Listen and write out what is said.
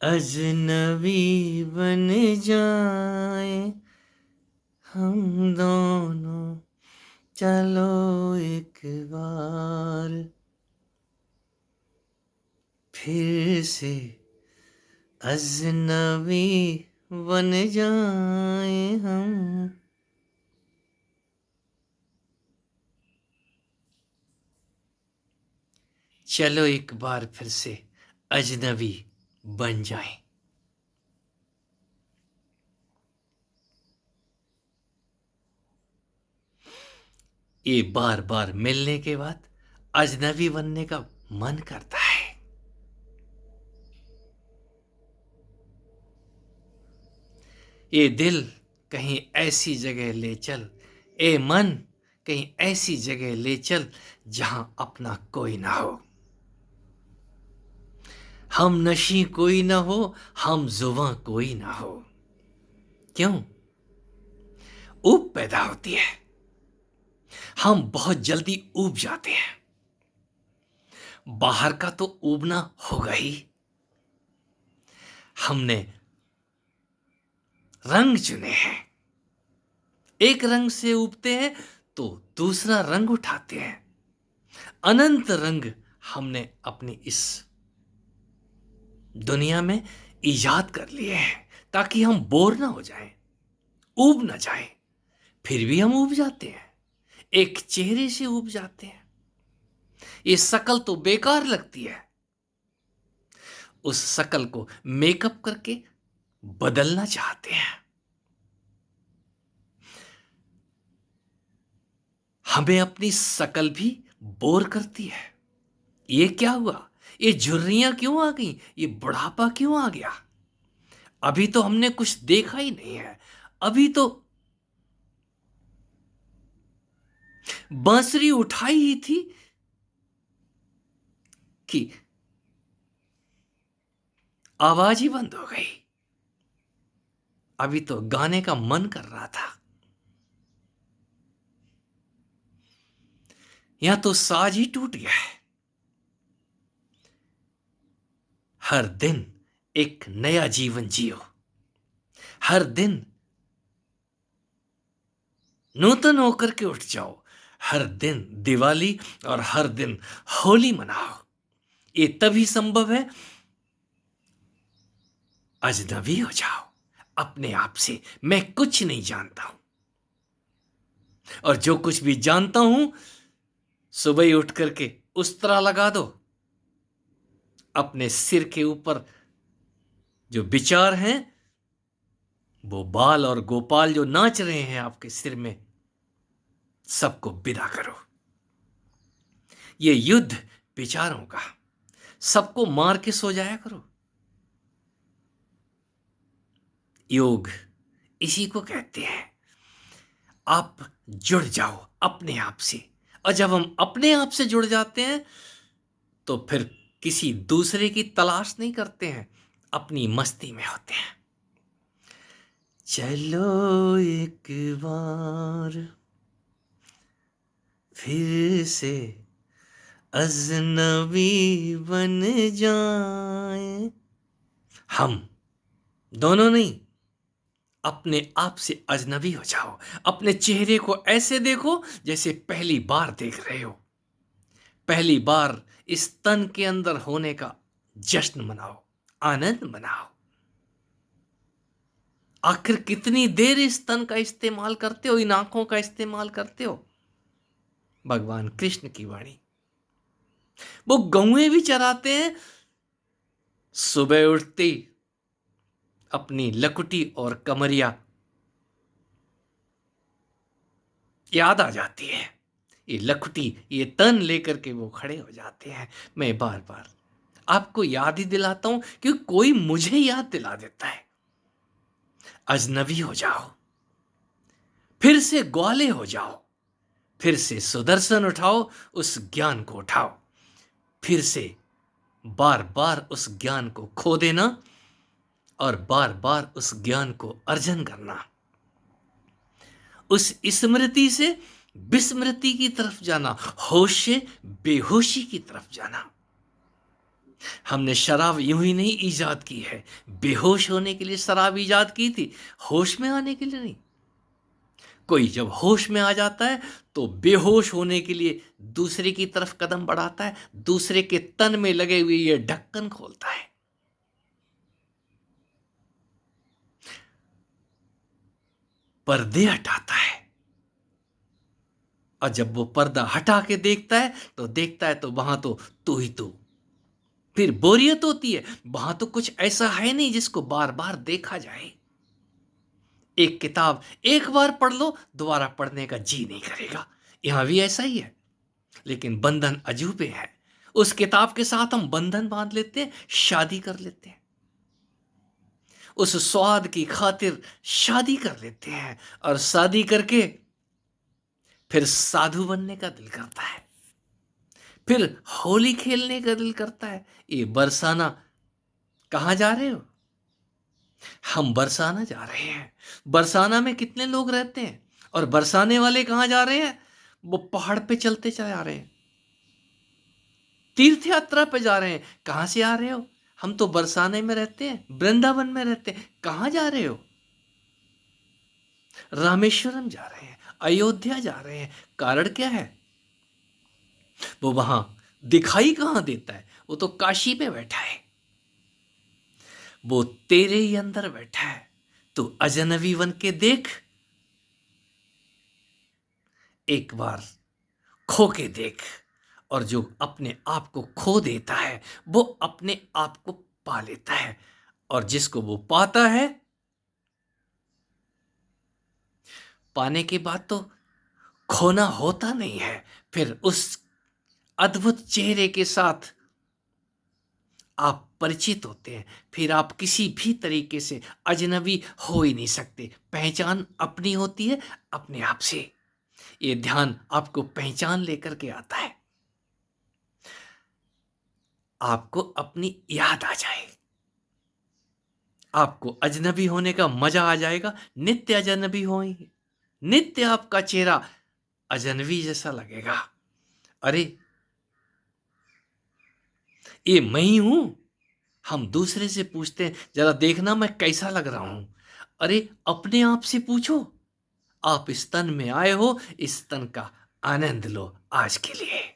अजनबी बन जाए हम दोनों, चलो एक बार फिर से अजनबी बन जाए हम। चलो एक बार फिर से अजनबी बन जाए। ये बार बार मिलने के बाद अजनबी बनने का मन करता है। ये दिल कहीं ऐसी जगह ले चल, ए मन कहीं ऐसी जगह ले चल जहां अपना कोई ना हो। हम नशी कोई ना हो, हम जुबां कोई ना हो। क्यों? ऊब पैदा होती है, हम बहुत जल्दी ऊब जाते हैं। बाहर का तो ऊबना होगा ही। हमने रंग चुने हैं, एक रंग से उबते हैं तो दूसरा रंग उठाते हैं। अनंत रंग हमने अपनी इस दुनिया में इजाद कर लिए हैं ताकि हम बोर ना हो जाएं, ऊब ना जाएं। फिर भी हम ऊब जाते हैं, एक चेहरे से ऊब जाते हैं। ये शकल तो बेकार लगती है, उस शकल को मेकअप करके बदलना चाहते हैं। हमें अपनी शकल भी बोर करती है। ये क्या हुआ? ये झुर्रियां क्यों आ गई? ये बुढ़ापा क्यों आ गया? अभी तो हमने कुछ देखा ही नहीं है। अभी तो बांसुरी उठाई ही थी कि आवाज ही बंद हो गई। अभी तो गाने का मन कर रहा था, यहां तो साज ही टूट गया है। हर दिन एक नया जीवन जियो, हर दिन नूतन होकर के उठ जाओ। हर दिन दिवाली और हर दिन होली मनाओ। ये तभी संभव है, अजनबी हो जाओ अपने आप से। मैं कुछ नहीं जानता हूं, और जो कुछ भी जानता हूं सुबह ही उठ करके उस्तरा लगा दो। अपने सिर के ऊपर जो विचार हैं, वो बाल और गोपाल जो नाच रहे हैं आपके सिर में, सबको विदा करो। ये युद्ध विचारों का, सबको मार के सो जाया करो। योग इसी को कहते हैं। आप जुड़ जाओ अपने आप से, और जब हम अपने आप से जुड़ जाते हैं तो फिर किसी दूसरे की तलाश नहीं करते हैं, अपनी मस्ती में होते हैं। चलो एक बार फिर से अजनबी बन जाए हम। दोनों नहीं, अपने आप से अजनबी हो जाओ। अपने चेहरे को ऐसे देखो जैसे पहली बार देख रहे हो। पहली बार इस तन के अंदर होने का जश्न मनाओ, आनंद मनाओ। आखिर कितनी देर इस तन का इस्तेमाल करते हो, इन आंखों का इस्तेमाल करते हो? भगवान कृष्ण की वाणी, वो गौएं भी चराते हैं। सुबह उठती अपनी लकुटी और कमरिया याद आ जाती है। ये लखुटी, ये तन लेकर के वो खड़े हो जाते हैं। मैं बार बार आपको याद ही दिलाता हूं क्योंकि कोई मुझे याद दिला देता है। अजनबी हो जाओ, फिर से ग्वाले हो जाओ, फिर से सुदर्शन उठाओ, उस ज्ञान को उठाओ। फिर से बार बार उस ज्ञान को खो देना और बार बार उस ज्ञान को अर्जन करना। उस स्मृति से विस्मृति की तरफ जाना, होश से बेहोशी की तरफ जाना। हमने शराब यूं ही नहीं ईजाद की है। बेहोश होने के लिए शराब ईजाद की थी, होश में आने के लिए नहीं। कोई जब होश में आ जाता है तो बेहोश होने के लिए दूसरे की तरफ कदम बढ़ाता है, दूसरे के तन में लगे हुए ये ढक्कन खोलता है, पर्दे हटाता है। और जब वो पर्दा हटा के देखता है तो वहां तो तू ही तू। फिर बोरियत होती है, वहां तो कुछ ऐसा है नहीं जिसको बार बार देखा जाए। एक किताब एक बार पढ़ लो, दोबारा पढ़ने का जी नहीं करेगा। यहां भी ऐसा ही है, लेकिन बंधन अजूबे है। उस किताब के साथ हम बंधन बांध लेते हैं, शादी कर लेते हैं, उस स्वाद की खातिर शादी कर लेते हैं, और शादी करके फिर साधु बनने का दिल करता है, फिर होली खेलने का दिल करता है। ये बरसाना, कहाँ जा रहे हो? हम बरसाना जा रहे हैं। बरसाना में कितने लोग रहते हैं, और बरसाने वाले कहाँ जा रहे हैं? वो पहाड़ पे चलते चले आ रहे हैं, तीर्थ यात्रा पे जा रहे हैं। कहाँ से आ रहे हो? हम तो बरसाने में रहते हैं, वृंदावन में रहते हैं। कहाँ जा रहे हो? रामेश्वरम जा रहे हैं, अयोध्या जा रहे हैं। कारण क्या है? वो वहां दिखाई कहाँ देता है? वो तो काशी पे बैठा है, वो तेरे ही अंदर बैठा है। तू अजनबी बन के देख, एक बार खो के देख। और जो अपने आप को खो देता है वो अपने आप को पा लेता है, और जिसको वो पाता है, पाने के बाद तो खोना होता नहीं है। फिर उस अद्भुत चेहरे के साथ आप परिचित होते हैं, फिर आप किसी भी तरीके से अजनबी हो ही नहीं सकते। पहचान अपनी होती है अपने आप से। ये ध्यान आपको पहचान लेकर के आता है, आपको अपनी याद आ जाए, आपको अजनबी होने का मजा आ जाएगा। नित्य अजनबी होंगे, नित्य आपका चेहरा अजनबी जैसा लगेगा। अरे, ये मैं ही हूं। हम दूसरे से पूछते हैं, जरा देखना मैं कैसा लग रहा हूं। अरे, अपने आप से पूछो। आप इस तन में आए हो, इस तन का आनंद लो आज के लिए।